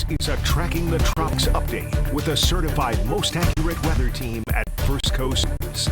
This is a Tracking the Tropics update with a certified most accurate weather team at First Coast News.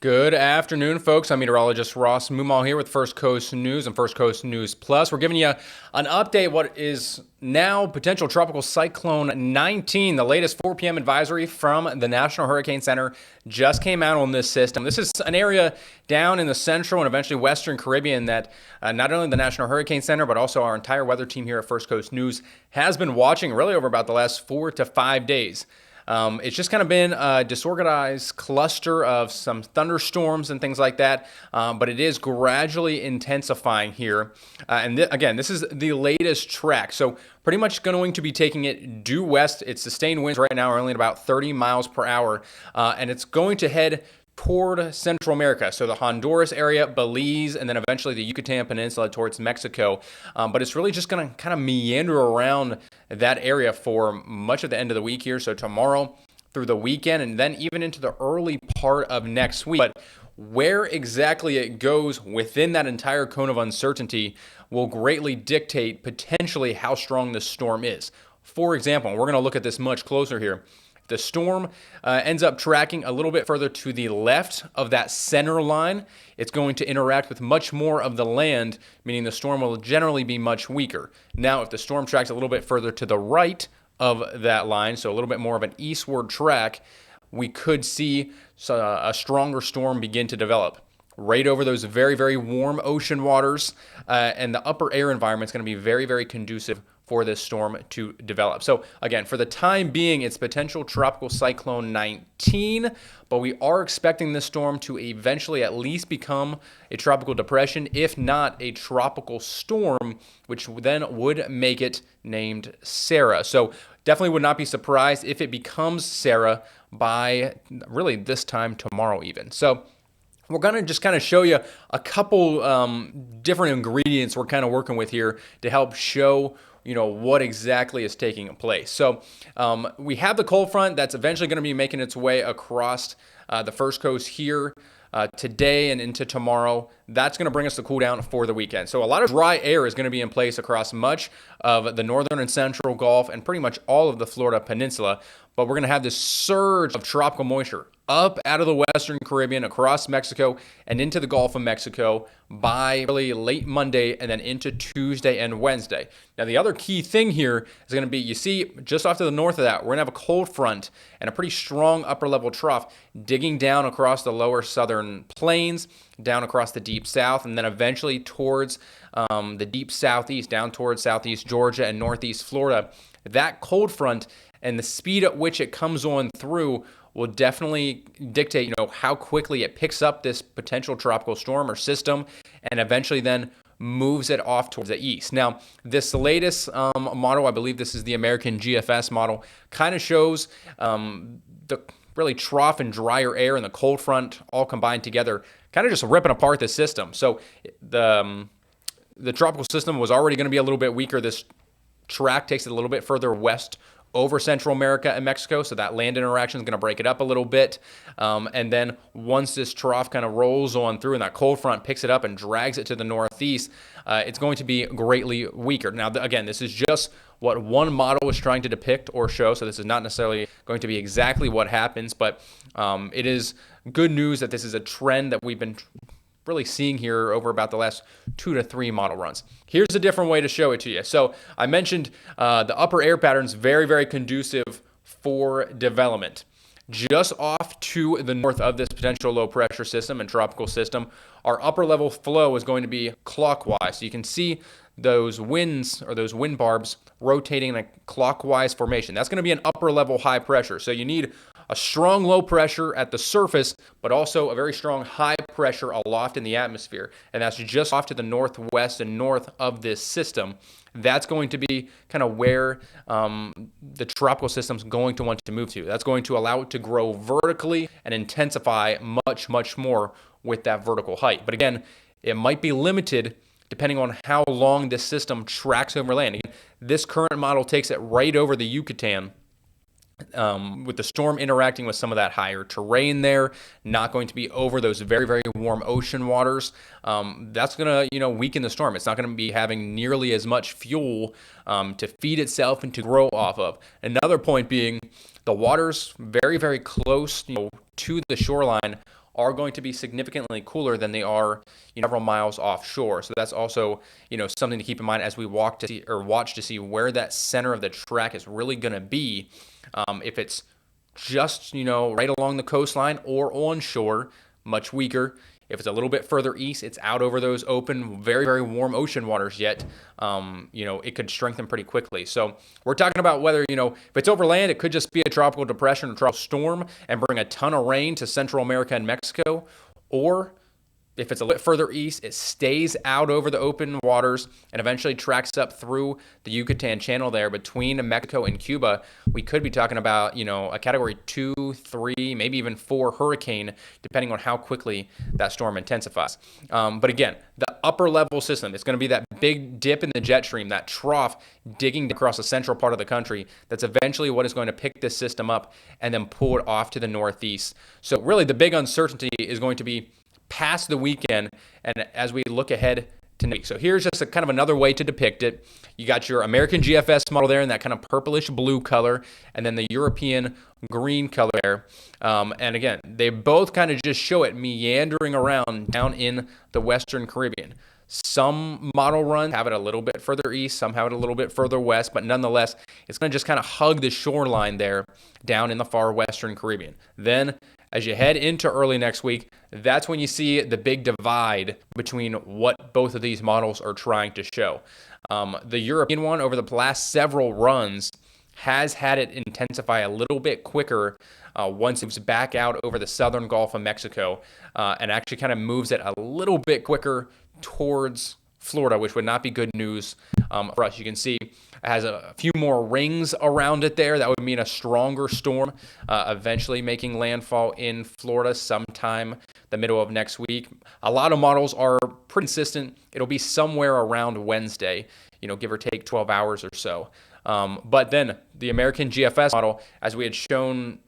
Good afternoon, folks. I'm meteorologist Ross Mumal here with First Coast News and First Coast News Plus. We're giving you an update what is now potential Tropical Cyclone 19. The latest 4 p.m. advisory from the National Hurricane Center just came out on this system. This is an area down in the central and eventually western Caribbean that not only the National Hurricane Center, but also our entire weather team here at First Coast News has been watching really over about the last 4 to 5 days. It's just kind of been a disorganized cluster of some thunderstorms and things like that, but it is gradually intensifying here. Again, this is the latest track, so pretty much going to be taking it due west. Its sustained winds right now are only at about 30 miles per hour, and it's going to head toward Central America, so the Honduras area, Belize, and then eventually the Yucatan Peninsula towards Mexico. But it's really just going to kind of meander around that area for much of the end of the week here, so tomorrow through the weekend, and then even into the early part of next week. But where exactly it goes within that entire cone of uncertainty will greatly dictate potentially how strong this storm is. For example, and we're going to look at this much closer here, the storm ends up tracking a little bit further to the left of that center line. It's going to interact with much more of the land, meaning the storm will generally be much weaker. Now, if the storm tracks a little bit further to the right of that line, so a little bit more of an eastward track, we could see a stronger storm begin to develop right over those very, very warm ocean waters, and the upper air environment is going to be very, very conducive for this storm to develop. So again, for the time being, it's potential Tropical Cyclone 19, but we are expecting this storm to eventually at least become a tropical depression, if not a tropical storm, which then would make it named Sara. So definitely would not be surprised if it becomes Sara by really this time tomorrow even. So we're going to just kind of show you a couple different ingredients we're kind of working with here to help show what exactly is taking place. So we have the cold front that's eventually going to be making its way across the first coast here today and into tomorrow. That's going to bring us the cool down for the weekend. So a lot of dry air is going to be in place across much of the northern and central Gulf and pretty much all of the Florida Peninsula. But we're going to have this surge of tropical moisture up out of the western Caribbean, across Mexico, and into the Gulf of Mexico by really late Monday and then into Tuesday and Wednesday. Now, the other key thing here is going to be, you see, just off to the north of that, we're going to have a cold front and a pretty strong upper-level trough digging down across the lower southern plains, down across the deep south, and then eventually towards the deep southeast, down towards southeast Georgia and northeast Florida. That cold front and the speed at which it comes on through will definitely dictate, how quickly it picks up this potential tropical storm or system and eventually then moves it off towards the east. Now, this latest model, I believe this is the American GFS model, kind of shows the really trough and drier air and the cold front all combined together, kind of just ripping apart the system. So the tropical system was already going to be a little bit weaker. This track takes it a little bit further west over Central America and Mexico, so that land interaction is going to break it up a little bit. And then once this trough kind of rolls on through and that cold front picks it up and drags it to the northeast, it's going to be greatly weaker. Now, again, this is just what one model is trying to depict or show, so this is not necessarily going to be exactly what happens, but it is good news that this is a trend that we've been really seeing here over about the last 2 to 3 model runs. Here's a different way to show it to you. So I mentioned the upper air patterns very, very conducive for development. Just off to the north of this potential low pressure system and tropical system, our upper level flow is going to be clockwise. So you can see those winds or those wind barbs rotating in a clockwise formation. That's going to be an upper level high pressure. So you need a strong low pressure at the surface, but also a very strong high pressure aloft in the atmosphere. And that's just off to the northwest and north of this system. That's going to be kind of where the tropical system's going to want to move to. That's going to allow it to grow vertically and intensify much, much more with that vertical height. But again, it might be limited depending on how long this system tracks over land. Again, this current model takes it right over the Yucatan with the storm interacting with some of that higher terrain there, not going to be over those very, very warm ocean waters. That's going to, weaken the storm. It's not going to be having nearly as much fuel to feed itself and to grow off of. Another point being the waters very, very close, to the shoreline are going to be significantly cooler than they are several miles offshore. So that's also something to keep in mind as we watch to see where that center of the track is really going to be. If it's just right along the coastline or onshore, much weaker. If it's a little bit further east, it's out over those open, very, very warm ocean waters yet, it could strengthen pretty quickly. So we're talking about whether, if it's over land, it could just be a tropical depression or tropical storm and bring a ton of rain to Central America and Mexico, or if it's a little further east, it stays out over the open waters and eventually tracks up through the Yucatan Channel there between Mexico and Cuba. We could be talking about, a category 2, 3, maybe even 4 hurricane, depending on how quickly that storm intensifies. But again, the upper level system, it's going to be that big dip in the jet stream, that trough digging across the central part of the country. That's eventually what is going to pick this system up and then pull it off to the northeast. So really the big uncertainty is going to be past the weekend and as we look ahead to next week. So here's just a kind of another way to depict it. You got your American GFS model there in that kind of purplish blue color, and then the European green color there. And again, they both kind of just show it meandering around down in the Western Caribbean. Some model runs have it a little bit further east, some have it a little bit further west, but nonetheless, it's going to just kind of hug the shoreline there down in the far Western Caribbean. Then as you head into early next week, that's when you see the big divide between what both of these models are trying to show. The European one over the last several runs has had it intensify a little bit quicker once it moves back out over the southern Gulf of Mexico and actually kind of moves it a little bit quicker towards Florida, which would not be good news for us. You can see it has a few more rings around it there. That would mean a stronger storm eventually making landfall in Florida sometime the middle of next week. A lot of models are pretty consistent. It'll be somewhere around Wednesday, give or take 12 hours or so. But then the American GFS model, as we had shown,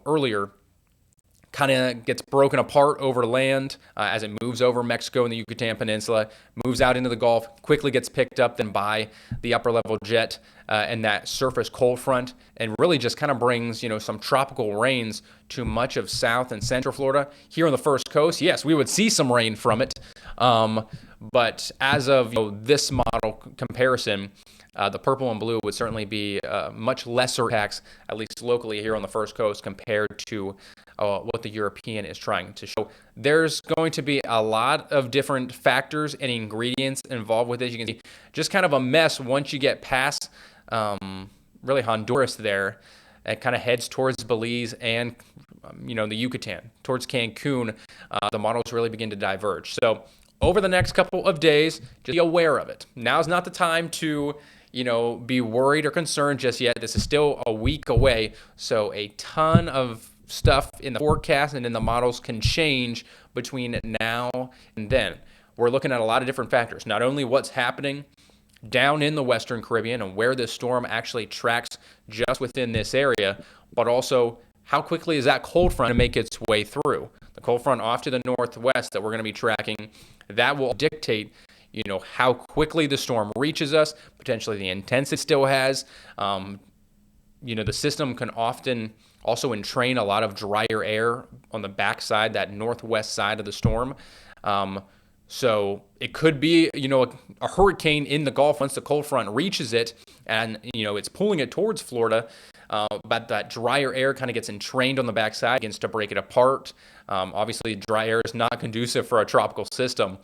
earlier, kind of gets broken apart over land as it moves over Mexico and the Yucatan Peninsula, moves out into the Gulf, quickly gets picked up then by the upper level jet and that surface cold front, and really just kind of brings, some tropical rains to much of South and Central Florida. Here on the First Coast, yes, we would see some rain from it. But as of this model comparison, the purple and blue would certainly be much lesser impacts, at least locally here on the First Coast, compared to what the European is trying to show. There's going to be a lot of different factors and ingredients involved with it. You can see just kind of a mess once you get past really Honduras there. It kind of heads towards Belize and the Yucatan, towards Cancun. The models really begin to diverge. So over the next couple of days, just be aware of it. Now's not the time to be worried or concerned just yet. This is still a week away, so a ton of stuff in the forecast and in the models can change between now and then. We're looking at a lot of different factors, not only what's happening down in the Western Caribbean and where this storm actually tracks just within this area, but also how quickly is that cold front to make its way through. The cold front off to the northwest that we're going to be tracking, that will dictate how quickly the storm reaches us, potentially the intensity it still has. The system can often also entrain a lot of drier air on the backside, that northwest side of the storm. So it could be, a hurricane in the Gulf once the cold front reaches it and, it's pulling it towards Florida. But that drier air kind of gets entrained on the backside, begins to break it apart. Obviously, dry air is not conducive for a tropical system.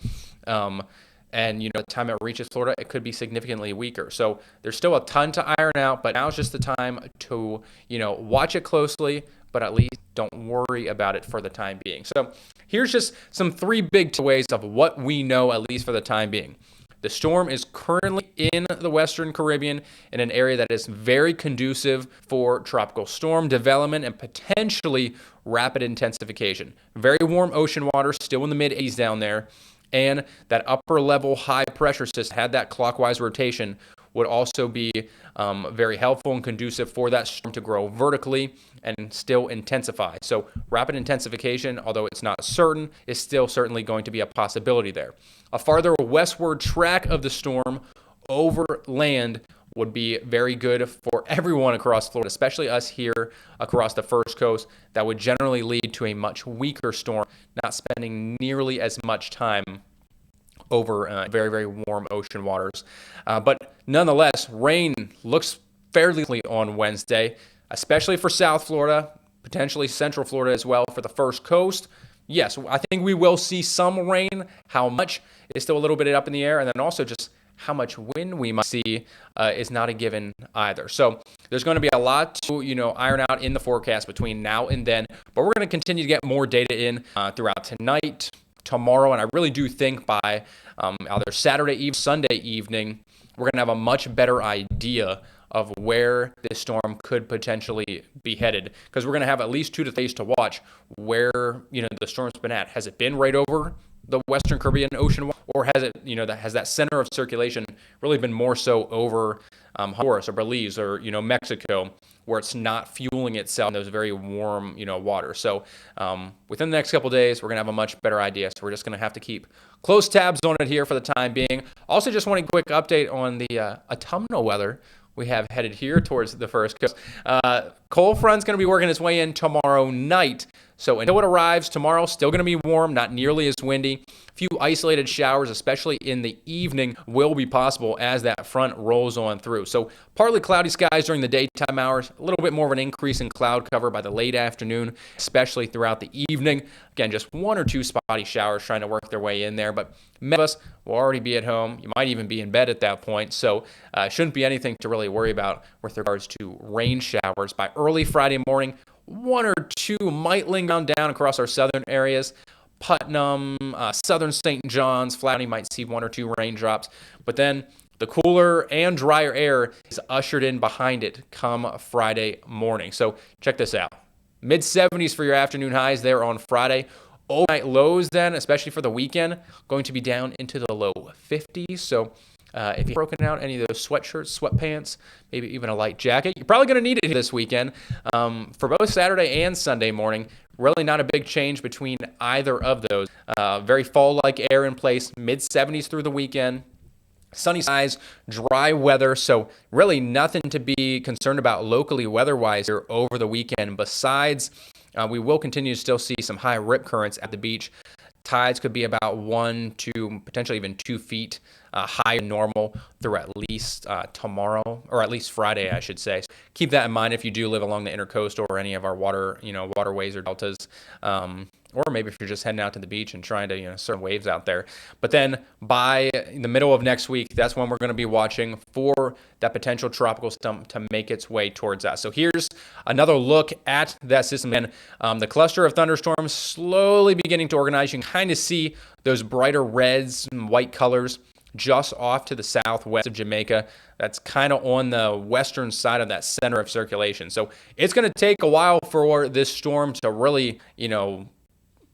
And, the time it reaches Florida, it could be significantly weaker. So there's still a ton to iron out, but now's just the time to, watch it closely, but at least don't worry about it for the time being. So here's just some 3 big takeaways of what we know, at least for the time being. The storm is currently in the Western Caribbean in an area that is very conducive for tropical storm development and potentially rapid intensification. Very warm ocean water, still in the mid-80s down there. And that upper level high pressure system had that clockwise rotation would also be very helpful and conducive for that storm to grow vertically and still intensify. So rapid intensification, although it's not certain, is still certainly going to be a possibility there. A farther westward track of the storm over land would be very good for everyone across Florida, especially us here across the First Coast. That would generally lead to a much weaker storm, not spending nearly as much time over very, very warm ocean waters. But nonetheless, rain looks fairly likely on Wednesday, especially for South Florida, potentially Central Florida as well for the First Coast. Yes, I think we will see some rain. How much is still a little bit up in the air, and then also just how much wind we might see is not a given either. So there's going to be a lot to iron out in the forecast between now and then, but we're going to continue to get more data in throughout tonight, tomorrow, and I really do think by either Saturday evening, Sunday evening, we're going to have a much better idea of where this storm could potentially be headed, because we're going to have at least 2 days to watch where the storm's been at. Has it been right over the Western Caribbean Ocean, or has it has that center of circulation really been more so over Honduras or Belize or Mexico, where it's not fueling itself in those very warm waters? So within the next couple of days, we're gonna have a much better idea. So we're just gonna have to keep close tabs on it here for the time being. Also, just want a quick update on the autumnal weather we have headed here towards the First Coast. Cold front's going to be working its way in tomorrow night. So until it arrives tomorrow, still going to be warm, not nearly as windy. A few isolated showers, especially in the evening, will be possible as that front rolls on through. So partly cloudy skies during the daytime hours, a little bit more of an increase in cloud cover by the late afternoon, especially throughout the evening. Again, just 1 or 2 spotty showers trying to work their way in there, but many of us will already be at home. You might even be in bed at that point, so shouldn't be anything to really worry about with regards to rain showers. By early Friday morning, 1 or 2 might linger down across our southern areas. Putnam, southern St. John's, Flatney might see 1 or 2 raindrops, but then the cooler and drier air is ushered in behind it come Friday morning. So check this out. Mid-70s for your afternoon highs there on Friday. Overnight lows then, especially for the weekend, going to be down into the low 50s. So if you've broken out any of those sweatshirts, sweatpants, maybe even a light jacket, you're probably going to need it this weekend. For both Saturday and Sunday morning, really not a big change between either of those. Very fall-like air in place, mid-70s through the weekend. Sunny skies, dry weather, so really nothing to be concerned about locally weather-wise here over the weekend. Besides, we will continue to still see some high rip currents at the beach. Tides could be about 1 to potentially even 2 feet higher than normal through at least tomorrow, or at least Friday, I should say. So keep that in mind if you do live along the intercoast or any of our waterways or deltas, or maybe if you're just heading out to the beach and trying to surf waves out there. But then by the middle of next week, that's when we're going to be watching for that potential tropical system to make its way towards us. So here's another look at that system. And the cluster of thunderstorms slowly beginning to organize. You can kind of see those brighter reds and white colors just off to the southwest of Jamaica. That's kind of on the western side of that center of circulation. So it's going to take a while for this storm to really,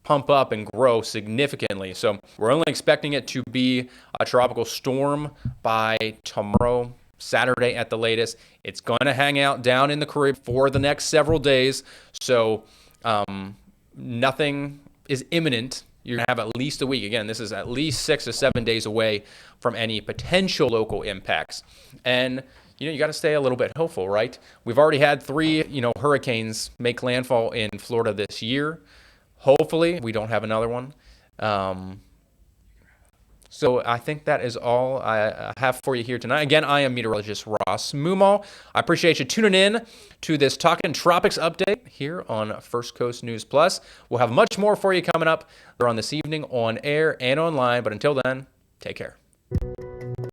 pump up and grow significantly. So we're only expecting it to be a tropical storm by tomorrow, Saturday at the latest. It's going to hang out down in the Caribbean for the next several days. So nothing is imminent. You're going to have at least a week. Again, this is at least 6 to 7 days away from any potential local impacts. And you got to stay a little bit hopeful, right? We've already had 3, hurricanes make landfall in Florida this year. Hopefully, we don't have another one. So I think that is all I have for you here tonight. Again, I am meteorologist Ross Mumal. I appreciate you tuning in to this Talkin' Tropics update here on First Coast News Plus. We'll have much more for you coming up later on this evening on air and online. But until then, take care.